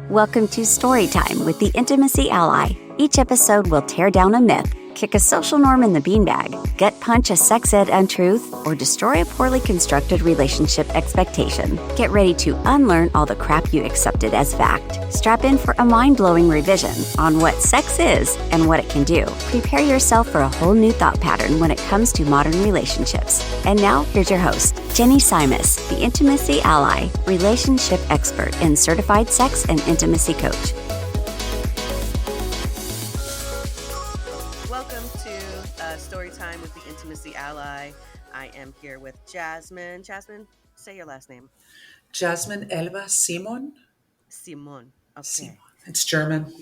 Welcome to Storytime with the Intimacy Ally. Each episode will tear down a myth, kick a social norm in the beanbag, gut punch a sex ed untruth, or destroy a poorly constructed relationship expectation. Get ready to unlearn all the crap you accepted as fact. Strap in for a mind-blowing revision on what sex is and what it can do. Prepare yourself for a whole new thought pattern when it comes to modern relationships. And now, here's your host, Jenny Siemon, the Intimacy Ally, relationship expert and certified sex and intimacy coach. Welcome to Storytime with the Intimacy Ally. I am here with Jasmine. Jasmine, say your last name. Jasmine Siemon. Simon. Okay. Siemon. It's German.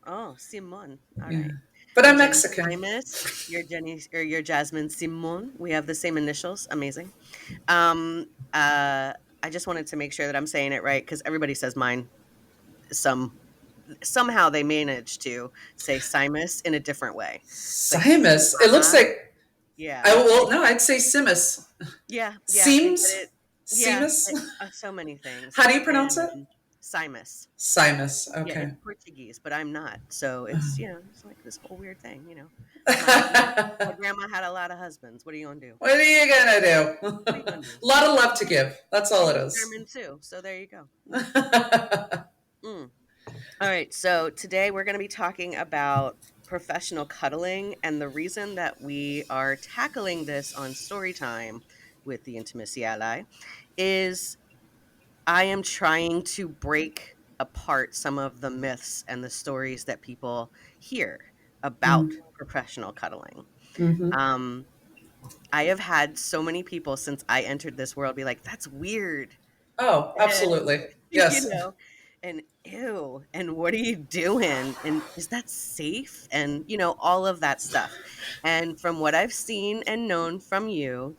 Oh, Simon. All Yeah. right. But I'm Jenny Mexican. Simus. You're Jasmine Siemon. We have the same initials. Amazing. I just wanted to make sure that I'm saying it right because everybody says mine. Somehow they manage to say Simus in a different way. Simus. It looks like. Yeah. I'd say Simus. Yeah. Seems. Yeah, Simus. so many things. How do you pronounce it? Simus. Simus. Yeah, Okay. it's Portuguese, but I'm not. So it's, it's like this whole weird thing, My grandma had a lot of husbands. What are you going to do? What are you going to do? What are you gonna do? A lot of love to give. That's all it is. German too. So there you go. All right. So today we're going to be talking about professional cuddling. And the reason that we are tackling this on Storytime with the Intimacy Ally is I am trying to break apart some of the myths and the stories that people hear about professional cuddling. Mm-hmm. I have had so many people since I entered this world be like, that's weird. Oh, absolutely. And, Yes. And ew, and what are you doing? And is that safe? And, all of that stuff. And from what I've seen and known from you,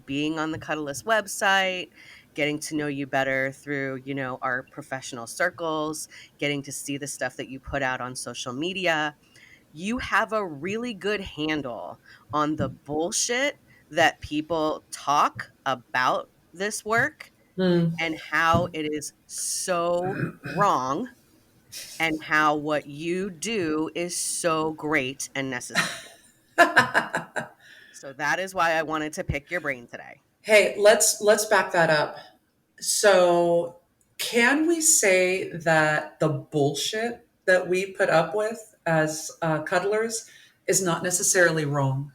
being on the Cuddlist website, getting to know you better through, our professional circles, getting to see the stuff that you put out on social media, you have a really good handle on the bullshit that people talk about this work and how it is so wrong and how what you do is so great and necessary. So that is why I wanted to pick your brain today. Hey, let's back that up. So, can we say that the bullshit that we put up with as cuddlers is not necessarily wrong?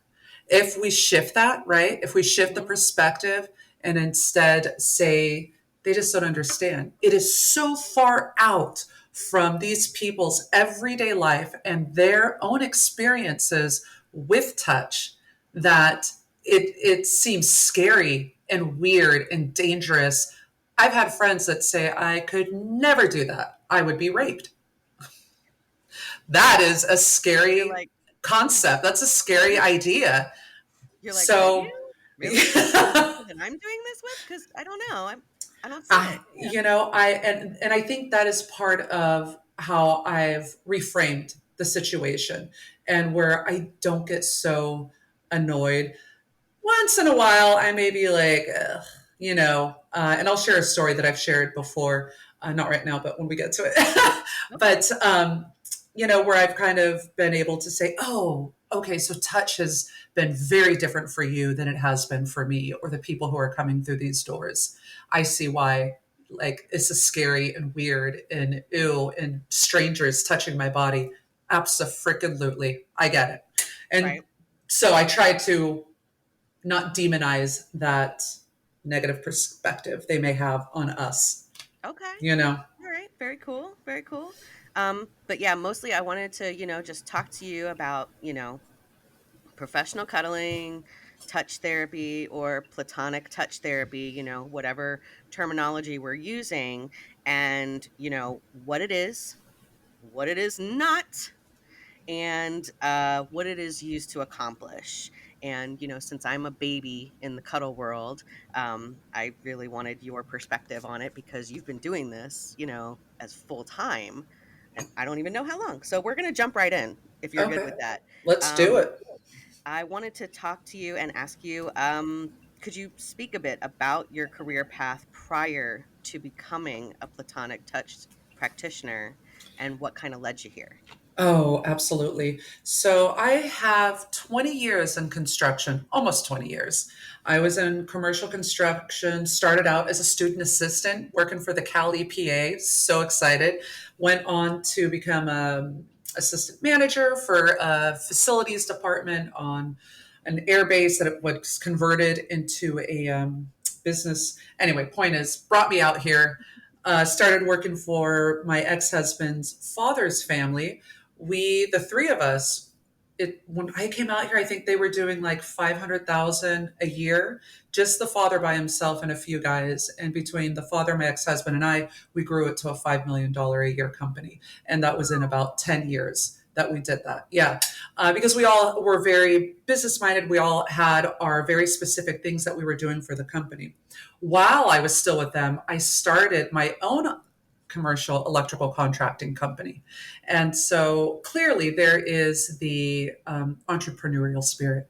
If we shift that, right? If we shift the perspective and instead say, they just don't understand. It is so far out from these people's everyday life and their own experiences with touch that it seems scary and weird and dangerous. I've had friends that say, I could never do that. I would be raped. That is a scary concept. That's a scary idea. You're like, so, really? That I'm doing this with? Because I don't know. I don't see it. Yeah. And I think that is part of how I've reframed the situation and where I don't get so annoyed. Once in a while, I may be like, and I'll share a story that I've shared before, not right now, but when we get to it. But, where I've kind of been able to say, oh, okay, so touch has been very different for you than it has been for me or the people who are coming through these doors. I see why, it's a scary and weird and ew and strangers touching my body. Abso-freaking-lutely. I get it. And so I try to not demonize that negative perspective they may have on us. Okay. All right. Very cool. Very cool. But yeah, mostly I wanted to, just talk to you about, professional cuddling, touch therapy, or platonic touch therapy, whatever terminology we're using, and, what it is not, and what it is used to accomplish. And, since I'm a baby in the cuddle world, I really wanted your perspective on it because you've been doing this, as full time. And I don't even know how long. So we're going to jump right in if you're good with that. Let's do it. I wanted to talk to you and ask you, could you speak a bit about your career path prior to becoming a platonic touch practitioner, and what kind of led you here? Oh, absolutely. So I have 20 years in construction, almost 20 years. I was in commercial construction, started out as a student assistant working for the Cal EPA. So excited. Went on to become a assistant manager for a facilities department on an air base that it was converted into a business. Anyway, point is, brought me out here. Started working for my ex-husband's father's family. The three of us, when I came out here, I think they were doing like 500,000 a year, just the father by himself and a few guys. And between the father, my ex-husband, and I, we grew it to a $5 million a year company. And that was in about 10 years that we did that. Yeah. Because we all were very business minded. We all had our very specific things that we were doing for the company. While I was still with them, I started my own commercial electrical contracting company. And so clearly there is the entrepreneurial spirit.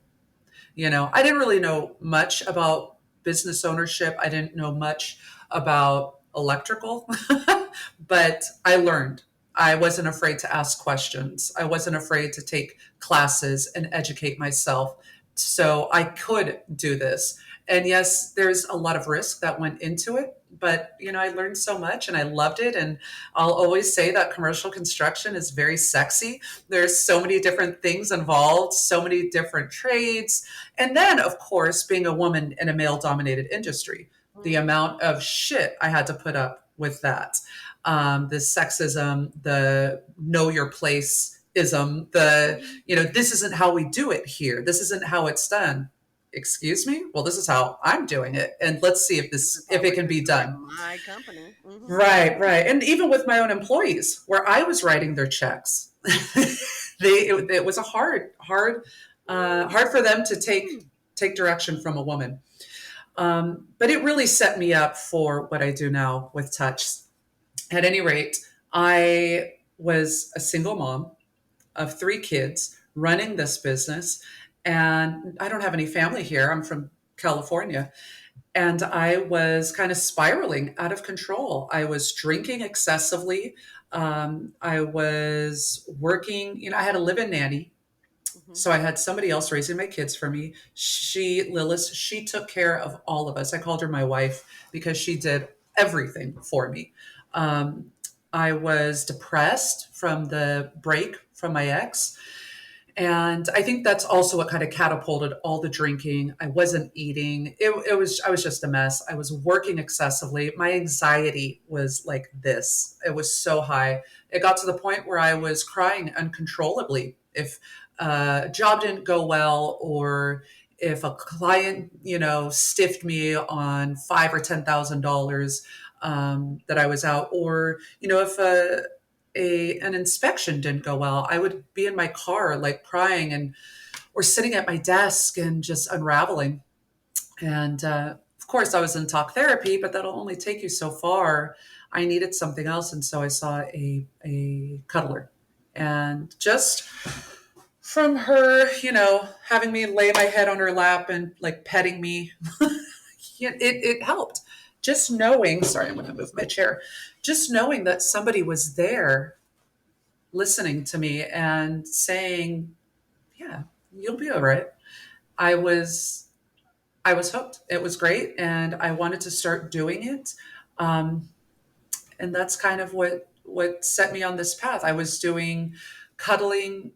I didn't really know much about business ownership. I didn't know much about electrical, but I learned. I wasn't afraid to ask questions. I wasn't afraid to take classes and educate myself. So I could do this. And yes, there's a lot of risk that went into it, but I learned so much and I loved it. And I'll always say that commercial construction is very sexy. There's so many different things involved, so many different trades. And then, of course, being a woman in a male dominated industry, the amount of shit I had to put up with that. The sexism, the know your place ism, this isn't how we do it here. This isn't how it's done. Excuse me? Well, this is how I'm doing it. And let's see if it can be done. My company. Mm-hmm. Right. And even with my own employees, where I was writing their checks, it was a hard for them to take direction from a woman. But it really set me up for what I do now with Touch. At any rate, I was a single mom of 3 kids running this business. And I don't have any family here. I'm from California. And I was kind of spiraling out of control. I was drinking excessively. I was working, I had a live-in nanny. So I had somebody else raising my kids for me. Lilith, she took care of all of us. I called her my wife because she did everything for me. I was depressed from the break from my ex. And I think that's also what kind of catapulted all the drinking. I wasn't eating. I was just a mess. I was working excessively. My anxiety was like this. It was so high. It got to the point where I was crying uncontrollably. If a job didn't go well, or if a client, stiffed me on $5,000 or $10,000 that I was out, or if an inspection didn't go well, I would be in my car like crying or sitting at my desk and just unraveling. And of course, I was in talk therapy, but that'll only take you so far. I needed something else, and so I saw a cuddler, and just from her, having me lay my head on her lap and like petting me, it helped. Just knowing, sorry, I'm going to move my chair. Just knowing that somebody was there listening to me and saying, yeah, you'll be all right. I was hooked. It was great. And I wanted to start doing it. And that's kind of what set me on this path. I was doing cuddling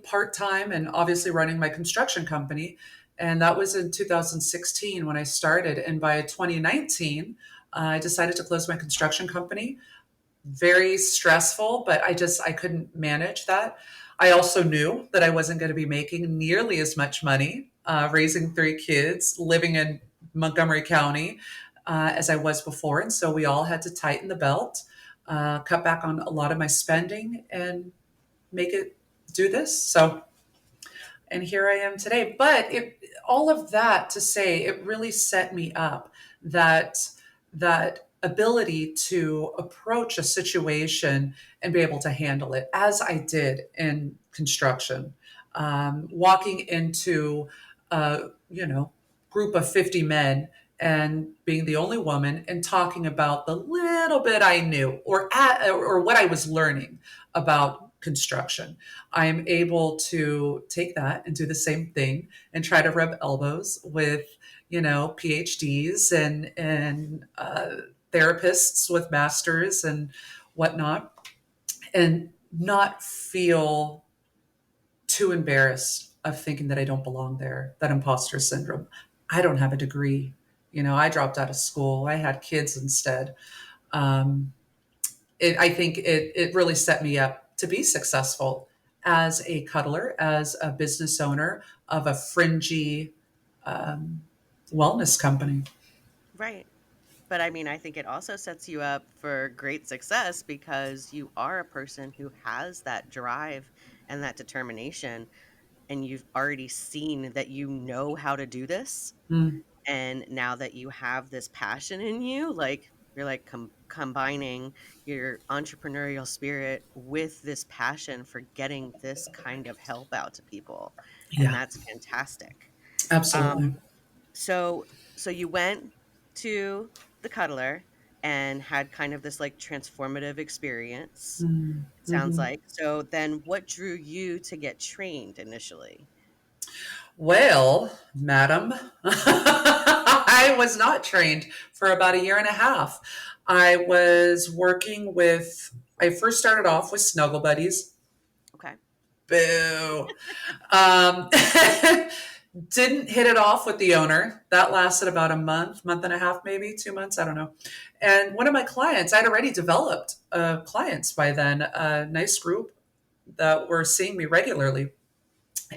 part-time and obviously running my construction company. And that was in 2016 when I started. And by 2019, I decided to close my construction company. Very stressful, but I couldn't manage that. I also knew that I wasn't going to be making nearly as much money raising 3 kids, living in Montgomery County as I was before. And so we all had to tighten the belt, cut back on a lot of my spending, and make it do this. So, and here I am today. But all of that to say, it really set me up, that ability to approach a situation and be able to handle it, as I did in construction. Walking into a group of 50 men and being the only woman and talking about the little bit I knew or what I was learning about construction, I'm able to take that and do the same thing and try to rub elbows with, PhDs and therapists with masters and whatnot, and not feel too embarrassed of thinking that I don't belong there, that imposter syndrome. I don't have a degree. I dropped out of school. I had kids instead. Um, I think it really set me up to be successful as a cuddler, as a business owner of a fringy um, wellness company. Right. But I mean, I think it also sets you up for great success because you are a person who has that drive and that determination, and you've already seen that you know how to do this. Mm, And now that you have this passion in you, like you're like combining your entrepreneurial spirit with this passion for getting this kind of help out to people. And yeah, that's fantastic. absolutely. Um, so you went to the cuddler and had kind of this like transformative experience, Mm, it sounds mhm. like. So then what drew you to get trained initially? Well, madam, I was not trained for about a year and a half. I first started off with Snuggle Buddies. Okay. Boo. Um, didn't hit it off with the owner. That lasted about a month and a half, maybe 2 months. I don't know. And one of my clients, I'd already developed clients by then, a nice group that were seeing me regularly.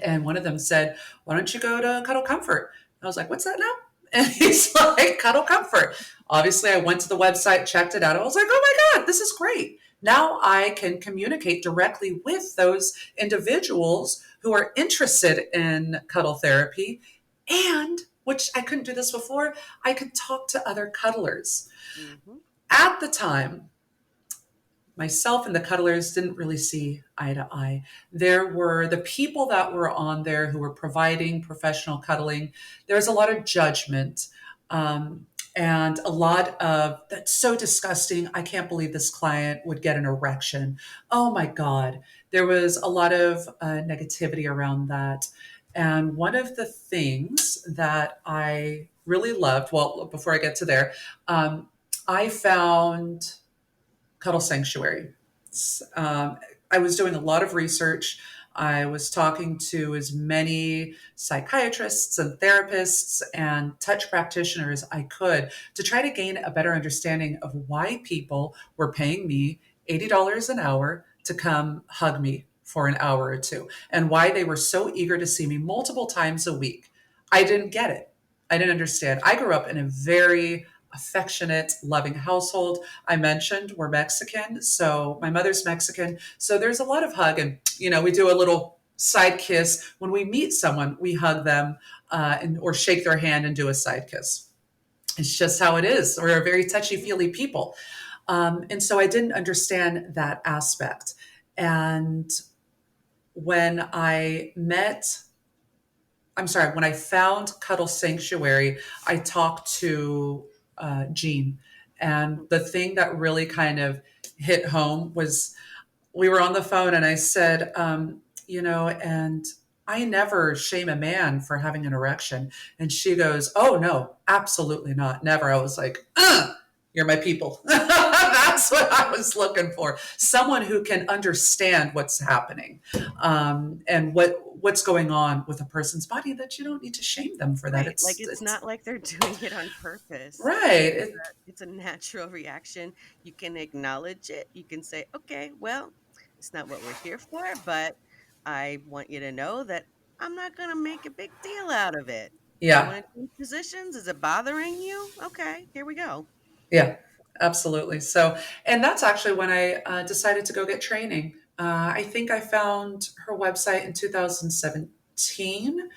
And one of them said, "Why don't you go to Cuddle Comfort?" I was like, "What's that now?" And he's like, "Cuddle Comfort." Obviously, I went to the website, checked it out. I was like, "Oh my God, this is great." Now I can communicate directly with those individuals who are interested in cuddle therapy. And, which I couldn't do this before, I could talk to other cuddlers. Hmm. At the time, myself and the cuddlers didn't really see eye to eye. There were the people that were on there who were providing professional cuddling. There's a lot of judgment, and a lot of, "That's so disgusting. I can't believe this client would get an erection. Oh my God." There was a lot of negativity around that. And one of the things that I really loved, well, before I get to there, I found Cuddle Sanctuary. Um, I was doing a lot of research. I was talking to as many psychiatrists and therapists and touch practitioners I could to try to gain a better understanding of why people were paying me $80 an hour to come hug me for an hour or two, and why they were so eager to see me multiple times a week. I didn't get it. I didn't understand. I grew up in a very affectionate, loving household. I mentioned we're Mexican, so my mother's Mexican. So there's a lot of hug, and we do a little side kiss when we meet someone. We hug them or shake their hand and do a side kiss. It's just how it is. We're a very touchy feely people, and so I didn't understand that aspect. And when I met when I found Cuddle Sanctuary, I talked to Jean. And the thing that really kind of hit home was we were on the phone and I said, and I never shame a man for having an erection. And she goes, "Oh, no, absolutely not. Never." I was like, "You're my people." That's what I was looking for. Someone who can understand what's happening, and what's going on with a person's body, that you don't need to shame them for that. Right. Like it's It's not like they're doing it on purpose. right. It's a natural reaction. You can acknowledge it. You can say, okay, well, it's not what we're here for, but I want you to know that I'm not going to make a big deal out of it. You Yeah. want to change positions? Is it bothering you? Okay, here we go. Yeah, absolutely. So, and that's actually when I decided to go get training. I think I found her website in 2017,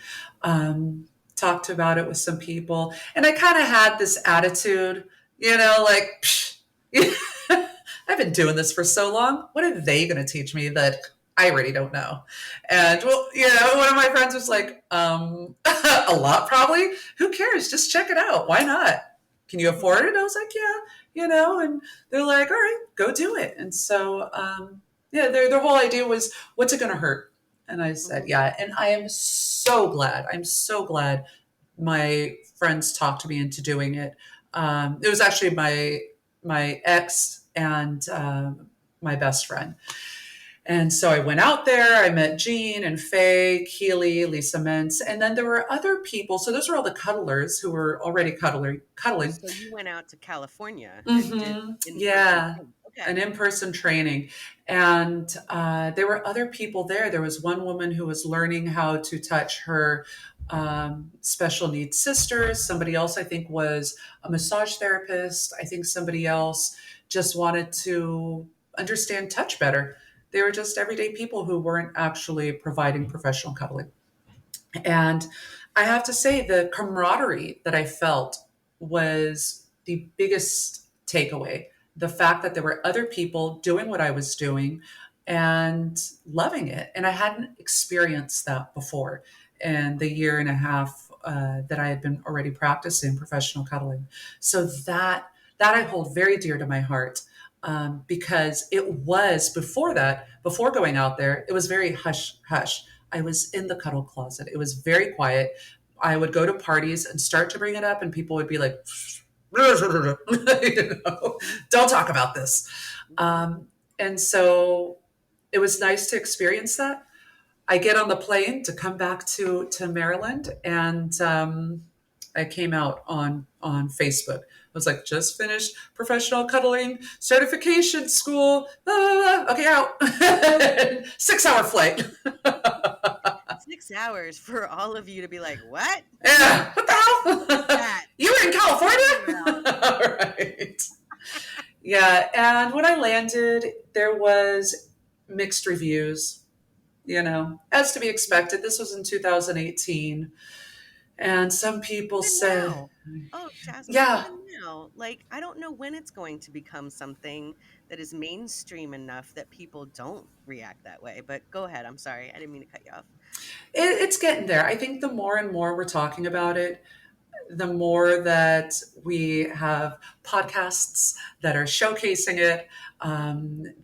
talked about it with some people, and I kind of had this attitude, like, "Psh, I've been doing this for so long. What are they going to teach me that I already don't know?" And well, one of my friends was like, "A lot, probably. Who cares? Just check it out. Why not?" can you afford it? I was like, yeah, and they're like, all right, go do it. And so, yeah, their whole idea was, what's it going to hurt? And I said, Mhm. yeah. And I am so glad. I'm so glad my friends talked me into doing it. It was actually my ex and my best friend. And so I went out there, I met Jean and Faye, Keely, Lisa Mintz, and then there were other people. So those were all the cuddlers who were already cuddling. So you went out to California and did in-person Yeah, thing. an Okay. in-person training. And there were other people there. There was one woman who was learning how to touch her special needs sisters. Somebody else, I think, was a massage therapist. I think somebody else just wanted to understand touch better. They were just everyday people who weren't actually providing professional cuddling. And I have to say, the camaraderie that I felt was the biggest takeaway. The fact that there were other people doing what I was doing and loving it. And I hadn't experienced that before in the year and a half that I had been already practicing professional cuddling. So that I hold very dear to my heart, because it was before that, before going out there, it was very hush hush. I was in the cuddle closet. It was very quiet. I would go to parties and start to bring it up, and people would be like, don't talk about this. And so it was nice to experience that. I get on the plane to come back to Maryland, and I came out on Facebook. I was like, just finished professional cuddling certification school. Okay, out. 6-hour flight. 6 hours for all of you to be like, what? Yeah, what the hell? That. You were in California? All right. Yeah, and when I landed, there was mixed reviews, as to be expected. This was in 2018. And some people Even said, now. Oh, Jasmine, yeah, even now. Like, I don't know when it's going to become something that is mainstream enough that people don't react that way. But go ahead. I'm sorry. I didn't mean to cut you off. it's getting there. I think the more and more we're talking about it, the more that we have podcasts that are showcasing it,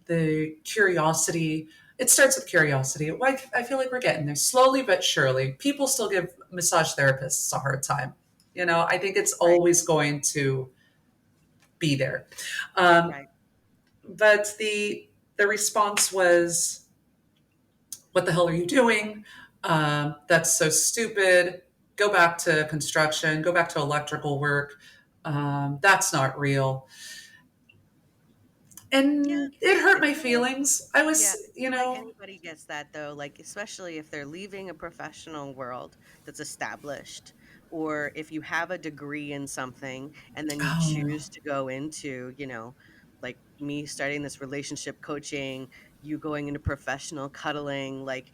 the curiosity. It starts with curiosity. I feel like we're getting there slowly but surely. People still give massage therapists a hard time. I think it's Right. always going to be there. Um, Right. but the response was, "What the hell are you doing? That's so stupid. Go back to construction. Go back to electrical work. That's not real." Yeah. And it hurt And my you know what? feelings. I Yeah, was, I feel like anybody gets that though, like especially if they're leaving a professional world that's established, or if you have a degree in something and then you oh, choose to go into, like me starting this relationship coaching, you going into professional cuddling, like,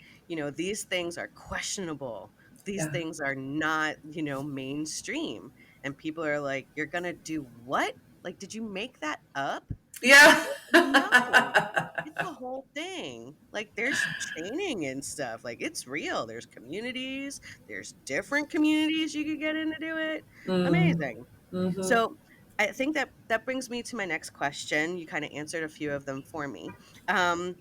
these things are questionable. These yeah, things are not, mainstream. And people are like, you're gonna do what? Like, did you make that up? yeah, No, it's a whole thing. Like, there's training and stuff. Like, it's real. There's communities, there's different communities you could get in to do it. mm, Amazing. hmm, So, I think that brings me to my next question. You kind of answered a few of them for me. Um,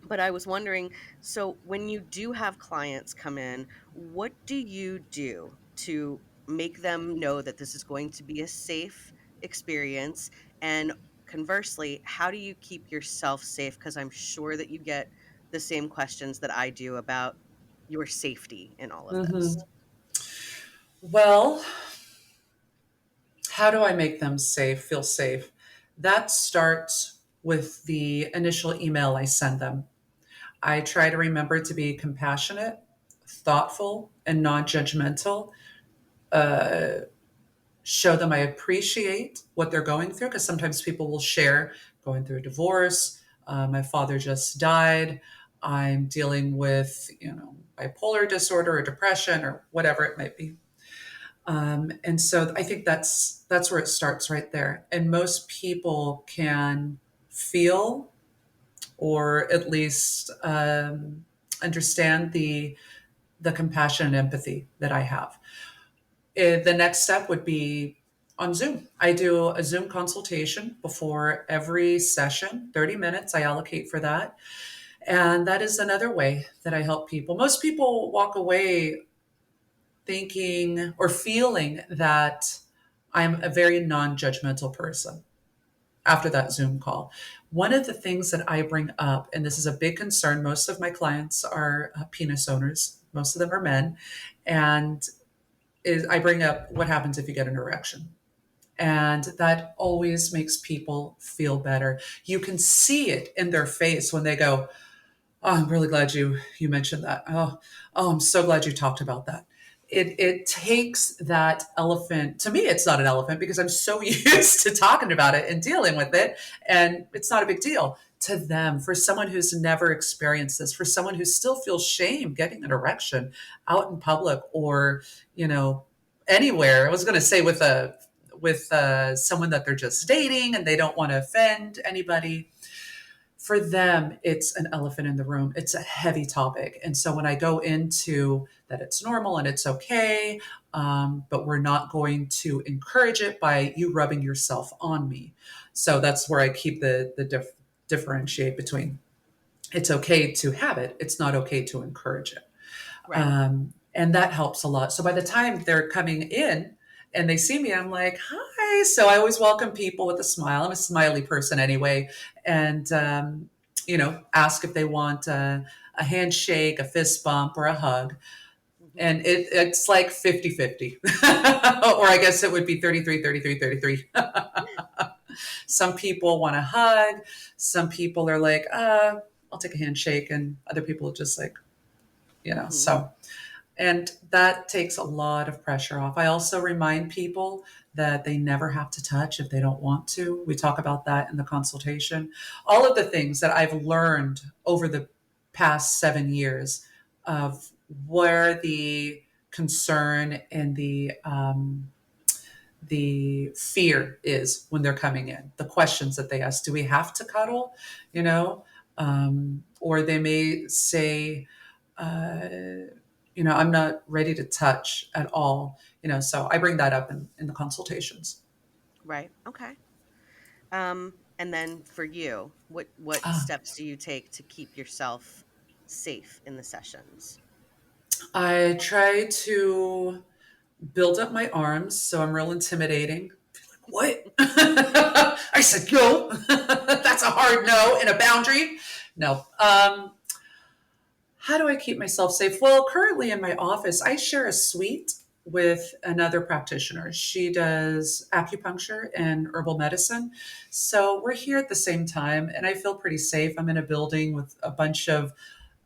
but I was wondering, so when you do have clients come in, what do you do to make them know that this is going to be a safe experience? And conversely, how do you keep yourself safe? Because I'm sure that you get the same questions that I do about your safety in all of this. hmm. Well, how do I make them feel safe? That starts with the initial email I send them. I try to remember to be compassionate, thoughtful, and non judgmental. Uh, Show them I appreciate what they're going through, because sometimes people will share going through a divorce. My father just died. I'm dealing with, bipolar disorder or depression or whatever it might be. And so I think that's where it starts right there. And most people can feel, or at least understand the compassion and empathy that I have. The next step would be on Zoom. I do a Zoom consultation before every session, 30 minutes I allocate for that. And that is another way that I help people. Most people walk away thinking or feeling that I'm a very non judgmental person after that Zoom call. One of the things that I bring up, and this is a big concern, most of my clients are penis owners, most of them are men, and is I bring up what happens if you get an erection. And that always makes people feel better. You can see it in their face when they go, "Oh, I'm really glad you mentioned that. Oh, I'm so glad you talked about that." It takes that elephant. To me, it's not an elephant because I'm so used to talking about it and dealing with it, and it's not a big deal. To them, for someone who's never experienced this, for someone who still feels shame getting an erection out in public or anywhere. I was going to say with someone that they're just dating and they don't want to offend anybody. For them, it's an elephant in the room. It's a heavy topic. And so when I go into that, it's normal and it's okay, but we're not going to encourage it by you rubbing yourself on me. So that's where I keep the differentiate between it's okay to have it. It's not okay to encourage it. Right. And that helps a lot. So by the time they're coming in and they see me, I'm like, hi. So I always welcome people with a smile. I'm a smiley person anyway. And, ask if they want a handshake, a fist bump, or a hug. Mm-hmm. And it's like 50-50. Or I guess it would be 33, 33, 33. Some people want a hug. Some people are like, I'll take a handshake. And other people are just like, Mm-hmm. so. And that takes a lot of pressure off. I also remind people that they never have to touch if they don't want to. We talk about that in the consultation. All of the things that I've learned over the past 7 years of where the concern and the fear is when they're coming in, the questions that they ask, do we have to cuddle? Or they may say, I'm not ready to touch at all. So I bring that up in the consultations. Right. Okay. And then for you, what Uh, steps do you take to keep yourself safe in the sessions? I try to build up my arms so I'm real intimidating. What? I said, no. That's a hard no and a boundary. No. How do I keep myself safe? Well, currently in my office, I share a suite with another practitioner. She does acupuncture and herbal medicine. So we're here at the same time, and I feel pretty safe. I'm in a building with a bunch of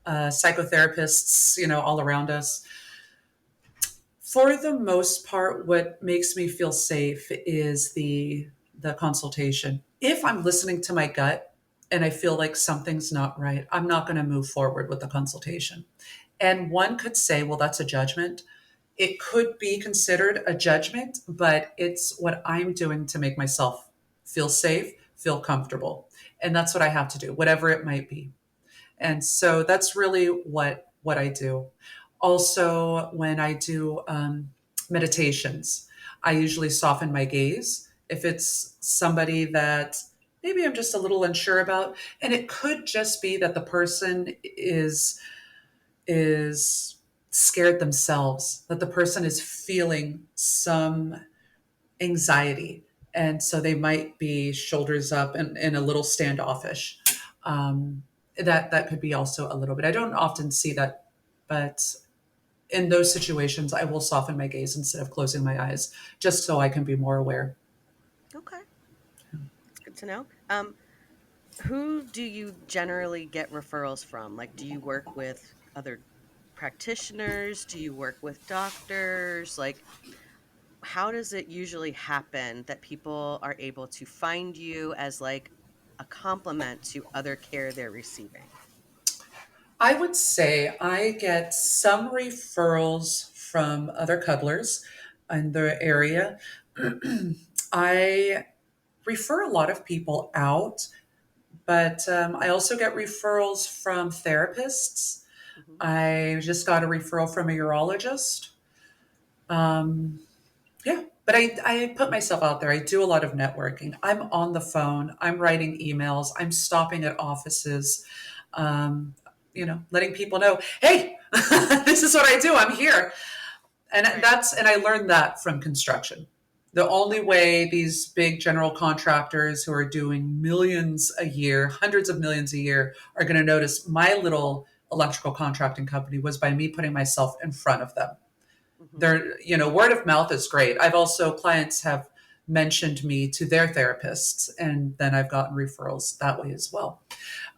psychotherapists, all around us. For the most part, what makes me feel safe is the consultation. If I'm listening to my gut and I feel like something's not right, I'm not going to move forward with the consultation. And one could say, well, that's a judgment. It could be considered a judgment, but it's what I'm doing to make myself feel safe, feel comfortable. And that's what I have to do, whatever it might be. And so that's really what I do. Also, when I do meditations, I usually soften my gaze. If it's somebody that maybe I'm just a little unsure about, and it could just be that the person is scared themselves, that the person is feeling some anxiety, and so they might be shoulders up and a little standoffish. Um, that could be also a little bit. I don't often see that, but in those situations, I will soften my gaze instead of closing my eyes, just so I can be more aware. Okay, that's good to know. Who do you generally get referrals from? Like, do you work with other practitioners? Do you work with doctors? Like, how does it usually happen that people are able to find you as like a complement to other care they're receiving? I would say I get some referrals from other cuddlers in the area. I refer a lot of people out, but I also get referrals from therapists. Hmm. I just got a referral from a urologist. Um, Yeah, but I put myself out there. I do a lot of networking. I'm on the phone. I'm writing emails. I'm stopping at offices, um, letting people know, hey, this is what I do. I'm here. And Right. and I learned that from construction. The only Okay. way these big general contractors who are doing millions a year, hundreds of millions a year, are going to notice my little electrical contracting company was by me putting myself in front of them. Hmm. There, word of mouth is great. I've also, clients have mentioned me to their therapists, and then I've gotten referrals that way as well.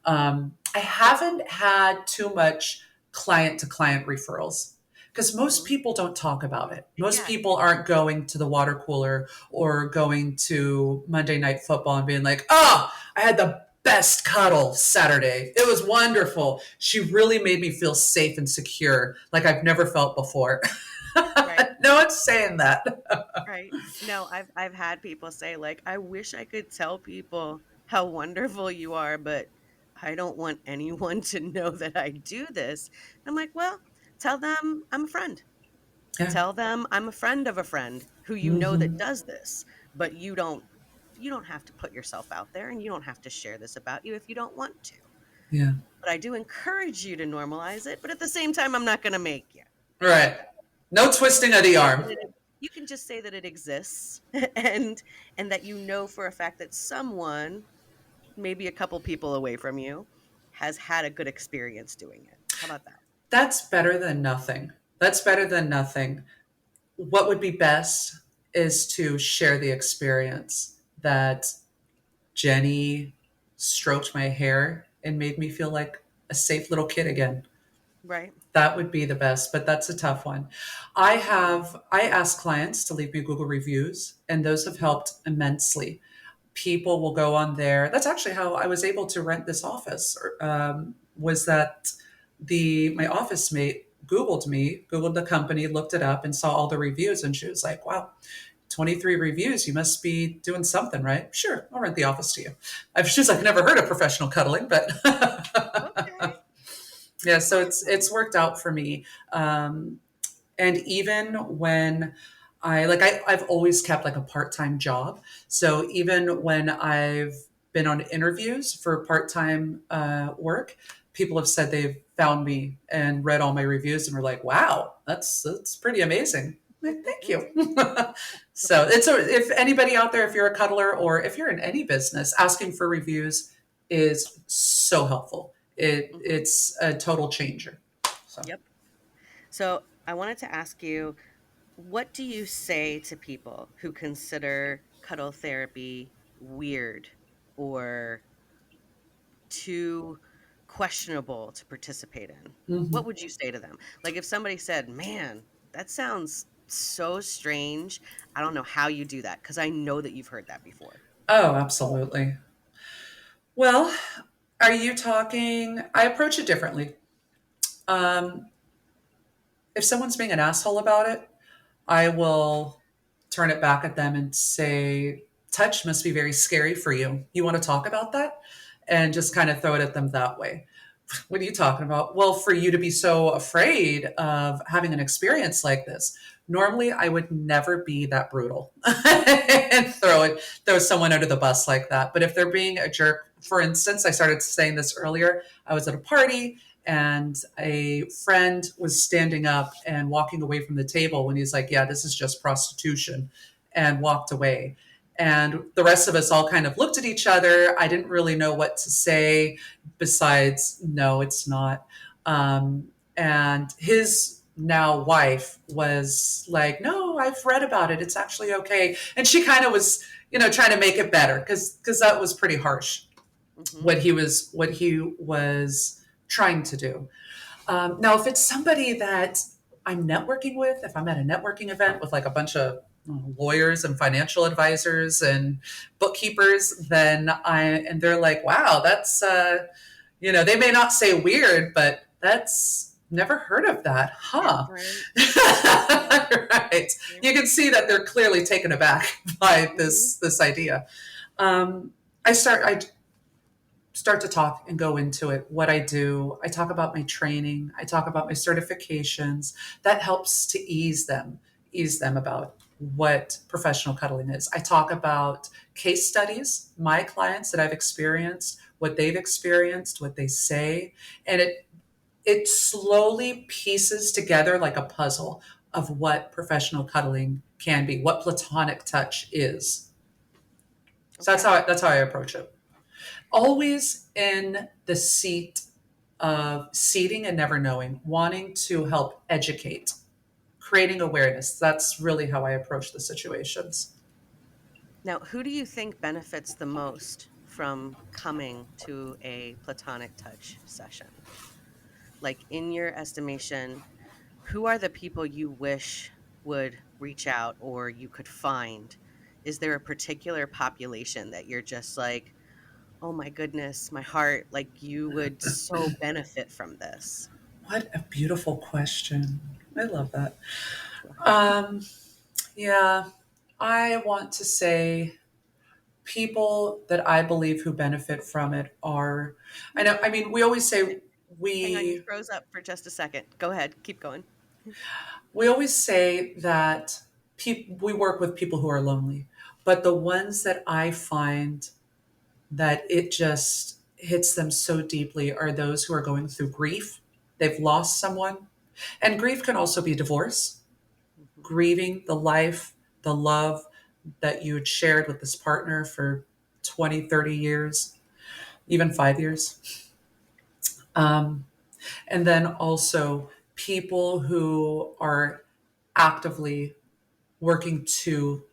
I haven't had too much client to client referrals because most Hmm. people don't talk about it. Most Yeah. people aren't going to the water cooler or going to Monday Night Football and being like, oh, I had the best cuddle Saturday. It was wonderful. She really made me feel safe and secure like I've never felt before. Right. No one's saying that. Right. No, I've had people say like, I wish I could tell people how wonderful you are, but I don't want anyone to know that I do this. I'm like, well, tell them I'm a friend. Yeah. Tell them I'm a friend of a friend who you know that Hmm. does this, but you don't have to put yourself out there and you don't have to share this about you if you don't want to. Yeah. But I do encourage you to normalize it, but at the same time I'm not going to make you. Right. No twisting of the Say arm. that you can just say that it exists and that you know for a fact that someone, maybe a couple people away from you, has had a good experience doing it. How about that? That's better than nothing. That's better than nothing. What would be best is to share the experience that Jenny stroked my hair and made me feel like a safe little kid again. Right. That would be the best, but that's a tough one. I ask clients to leave me Google reviews, and those have Mhm. helped immensely. People will go on there. That's actually how I was able to rent this office. Was that the my office mate Googled the company, looked it up, and saw all the reviews, and she was like, "Wow, 23 reviews. You must be doing something right." Sure, I'll rent the office to you. She was like, "Never heard of professional cuddling, but." Okay. Yeah, so it's Awesome. worked out for me. And even when I've always kept like a part-time job. So even when I've been on interviews for part-time work, people have said they've found me and read all my reviews and were like, "Wow, that's pretty amazing." Like, thank you. So if anybody out there, if you're a cuddler or if you're in any business, asking for reviews is so helpful. Mhm. It's a total changer. So. Yep. So I wanted to ask you, what do you say to people who consider cuddle therapy weird or too questionable to participate in? What Mhm. would you say to them? Like if somebody said, "Man, that sounds so strange. I don't know how you do that," because I know that you've heard that before. Oh, absolutely. Well, are you talking? I approach it differently. Um, if someone's being an asshole about it, I will turn it back at them and say, touch must be very scary for you. You want to talk about that? And just kind of throw it at them that way. What are you talking about? Well, for you to be so afraid of having an experience like this, normally I would never be that brutal and throw someone under the bus like that. But if they're being a jerk, for instance, I started saying this earlier. I was at a party and a friend was standing up and walking away from the table when he's like, "Yeah, this is just prostitution," and walked away. And the rest of us all kind of looked at each other. I didn't really know what to say besides, no, it's not. And his now wife was like, "No, I've read about it. It's actually okay." And she kind of was, trying to make it better because that was pretty harsh Hmm. what he was trying to do. Now, if it's somebody that I'm networking with, if I'm at a networking event with like a bunch of lawyers and financial advisors and bookkeepers, and they're like, "Wow, that's they may not say weird, but that's never heard of that, huh?" Different. Right. You can see that they're clearly taken aback by Hmm. this idea. Um, I start to talk and go into it, what I do. I talk about my training. I talk about my certifications. That helps to ease them about it. what professional cuddling is. I talk about case studies, my clients that I've experienced, what they've experienced, what they say, and it slowly pieces together like a puzzle of what professional cuddling can be, what platonic touch is. So Okay. that's how I approach it. Always in the seat of seating and never knowing, wanting to help educate, creating awareness. That's really how I approach the situations. Now, who do you think benefits the most from coming to a platonic touch session? Like, in your estimation, who are the people you wish would reach out or you could find? Is there a particular population that you're just like, oh my goodness, my heart, like you would so benefit from this? What a beautiful question. I love that. Um, yeah, I want to say people that I believe who benefit from it are, I know, I mean, we always say Hang on, you we, froze up for just a second. Go ahead, keep going. we always say that we work with people who are lonely, but the ones that I find that it just hits them so deeply are those who are going through grief. They've lost someone. And grief can also be divorce, Mhm. grieving the life, the love that you had shared with this partner for 20, 30 years, even 5 years. Um, and then also people who are actively working to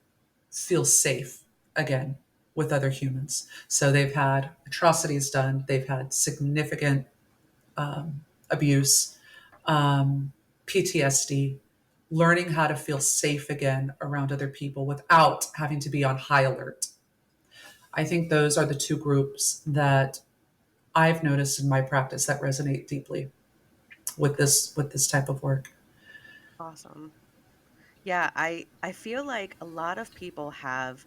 feel safe again with other humans. So they've had atrocities done, they've had significant abuse, PTSD, learning how to feel safe again around other people without having to be on high alert. I think those are the two groups that I've noticed in my practice that resonate deeply with this type of work. Awesome. Yeah, I feel like a lot of people have,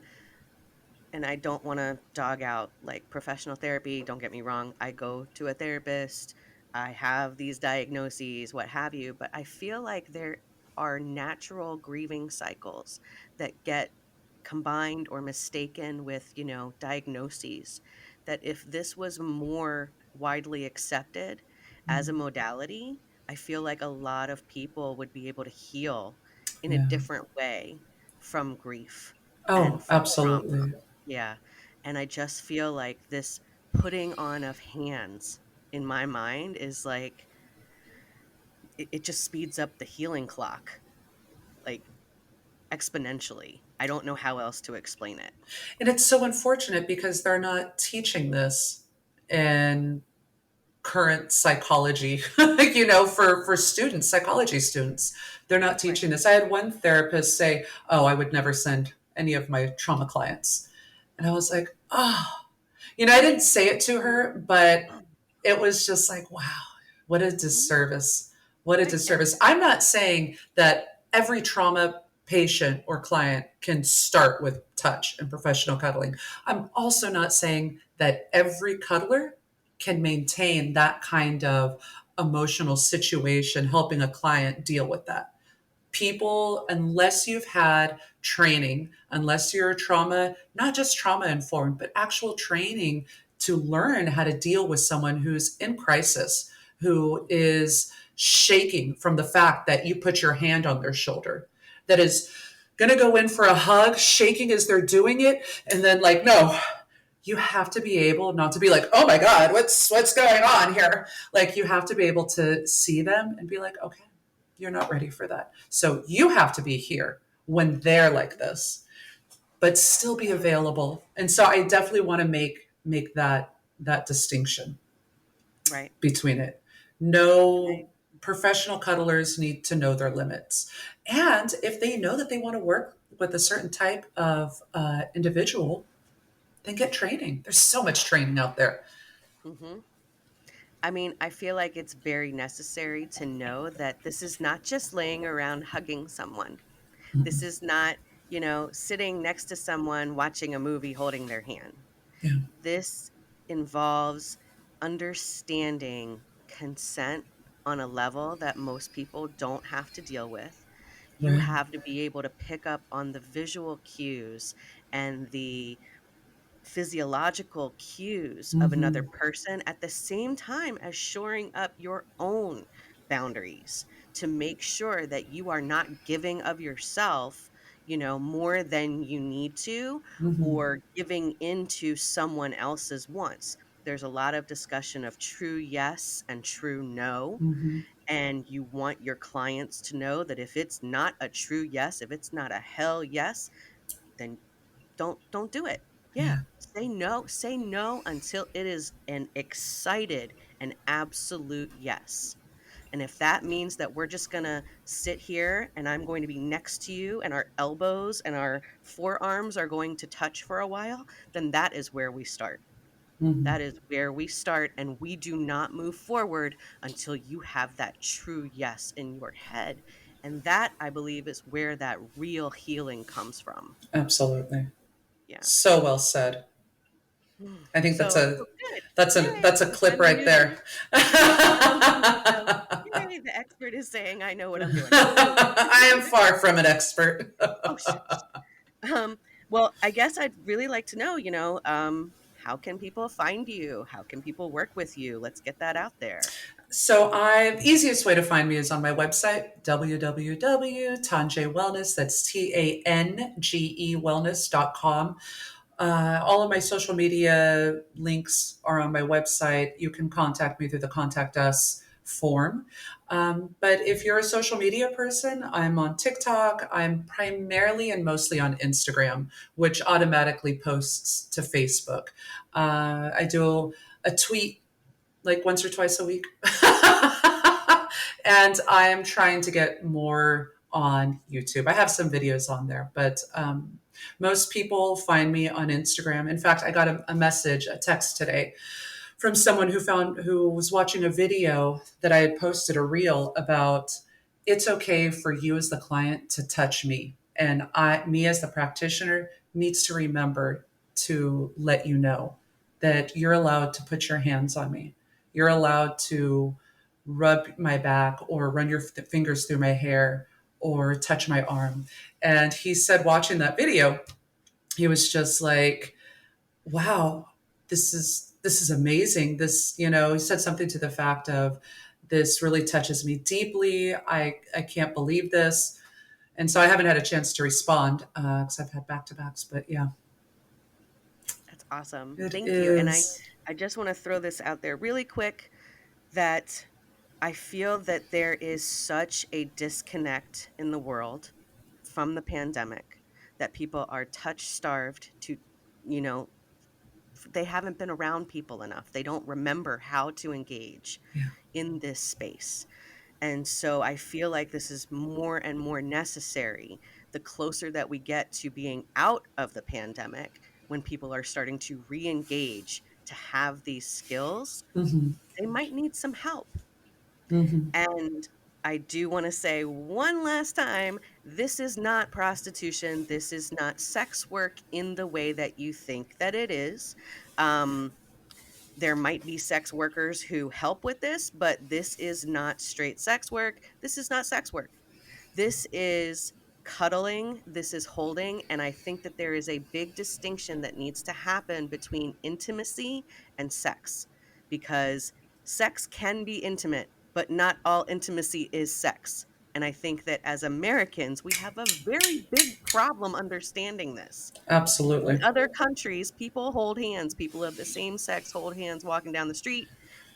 and I don't want to dog out like professional therapy, don't get me wrong. I go to a therapist, I have these diagnoses, what have you, but I feel like there are natural grieving cycles that get combined or mistaken with, diagnoses. That if this was more widely accepted as a Mm. modality, I feel like a lot of people would be able to heal in a Yeah. different way from grief and Oh, from trauma. absolutely. Yeah, and I just feel like this putting on of hands in my mind is like it just speeds up the healing clock, like, exponentially. I don't know how else to explain it. And it's so unfortunate because they're not teaching this in current psychology, for students, psychology students. They're not Right. teaching this. I had one therapist say, "Oh, I would never send any of my trauma clients." And I was like, "Oh, I didn't say it to her, but it was just like, wow, what a Mhm. disservice. What a Right, and disservice." I'm not saying that every trauma patient or client can start with touch and professional cuddling. I'm also not saying that every cuddler can maintain that kind of emotional situation, helping a client deal with that. People, unless you've had training, unless you're trauma, not just trauma informed, but actual training to learn how to deal with someone who's in crisis, who is shaking from the fact that you put your hand on their shoulder, that is going to go in for a hug, shaking as they're doing it, and then like, no, you have to be able not to be like, oh my God, what's going on here? Like you have to be able to see them and be like, okay, you're not ready for that. So you have to be here when they're like this, but still be available. And so I definitely want to make that distinction right. between it. Right. No, professional cuddlers need to know their limits. And if they know that they want to work with a certain type of individual, then get training. There's so much training out there. Mhm. I mean, I feel like it's very necessary to know that this is not just laying around hugging someone. This Mm-mm. is not, sitting next to someone watching a movie holding their hand. Yeah. This involves understanding consent on a level that most people don't have to deal with. You Right. have to be able to pick up on the visual cues and the physiological cues of another Mm-hmm. person at the same time as shoring up your own boundaries to make sure that you are not giving of yourself, more than you need to, Mm-hmm. or giving into someone else's wants. There's a lot of discussion of true yes and true no. Mm-hmm. And you want your clients to know that if it's not a true yes, if it's not a hell yes, then don't do it. Yeah, Yeah. say no until it is an excited and absolute yes. And if that means that we're just going to sit here and I'm going to be next to you and our elbows and our forearms are going to touch for a while, then that is where we start. Mm-hmm. That is where we start, and we do not move forward until you have that true yes in your head. And that, I believe, is where that real healing comes from. Absolutely. Yeah. So well said. I think that's So, a so good. that's a Yay. that's a I'm clip the right there. newbie. I'm the newbie. So, yay. The expert is saying I know what I'm doing. Woo. I am far from an expert. Oh, shucks. Um, well, I guess I'd really like to know, how can people find you? How can people work with you? Let's get that out there. So the easiest way to find me is on my website, www.tange That's TANGE wellness.com. All of my social media links are on my website. You can contact me through the contact us form. But if you're a social media person, I'm on TikTok. I'm primarily and mostly on Instagram, which automatically posts to Facebook. I do a tweet like once or twice a week. And I am trying to get more on YouTube. I have some videos on there, but most people find me on Instagram. In fact, I got a text today from someone who was watching a video that I had posted, a reel about it's okay for you as the client to touch me, and me as the practitioner needs to remember to let you know that you're allowed to put your hands on me. You're allowed to rub my back or run your fingers through my hair or touch my arm. And he said, watching that video, he was just like, wow, this is amazing. He said something to the fact of, this really touches me deeply. I can't believe this. And so I haven't had a chance to respond because I've had back to backs, but yeah, That's awesome. it Thank you. And I, is. I just want to throw this out there really quick that I feel that there is such a disconnect in the world from the pandemic that people are touch starved to, you know, they haven't been around people enough. They don't remember how to engage Yeah. in this space. And so I feel like this is more and more necessary the closer that we get to being out of the pandemic, when people are starting to re engage to have these skills, Mm-hmm. they might need some help. Mm-hmm. And I do want to say one last time, this is not prostitution. This is not sex work in the way that you think that it is. Um, there might be sex workers who help with this, but this is not straight sex work. This is not sex work. This is cuddling, this is holding, and I think that there is a big distinction that needs to happen between intimacy and sex, because sex can be intimate, but not all intimacy is sex. And I think that as Americans, we have a very big problem understanding this. In Absolutely. other countries, people hold hands, people of the same sex hold hands walking down the street.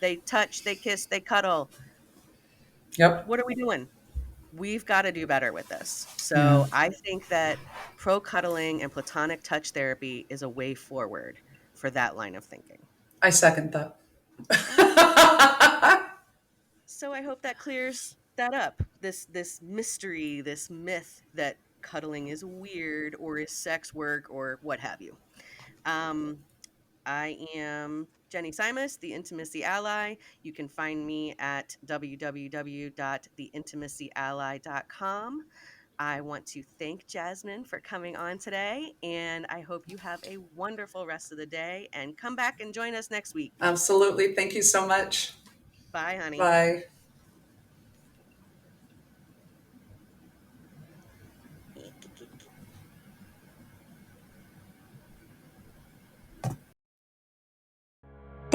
They touch, they kiss, they cuddle. Yep. What are we doing? We've got to do better with this. Yeah. So I think that pro cuddling and platonic touch therapy is a way forward for that line of thinking. I second that. Awesome. So I hope that clears that up. This mystery, this myth that cuddling is weird or is sex work or what have you. Um, I am Jenny Simus, the Intimacy Ally. You can find me at www.theintimacyally.com. I want to thank Jasmine for coming on today, and I hope you have a wonderful rest of the day and come back and join us next week. Absolutely. Thank you so much. Bye, honey. Bye.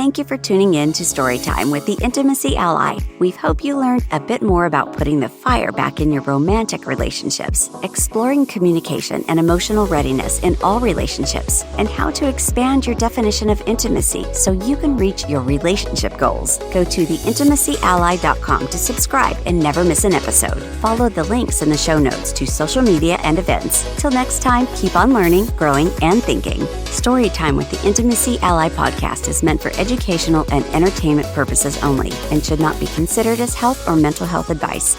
Thank you for tuning in to Storytime with the Intimacy Ally. We hope you learned a bit more about putting the fire back in your romantic relationships, exploring communication and emotional readiness in all relationships, and how to expand your definition of intimacy so you can reach your relationship goals. Go to theintimacyally.com to subscribe and never miss an episode. Follow the links in the show notes to social media and events. Till next time, keep on learning, growing, and thinking. Storytime with the Intimacy Ally podcast is meant for educational and entertainment purposes only and should not be considered as health or mental health advice.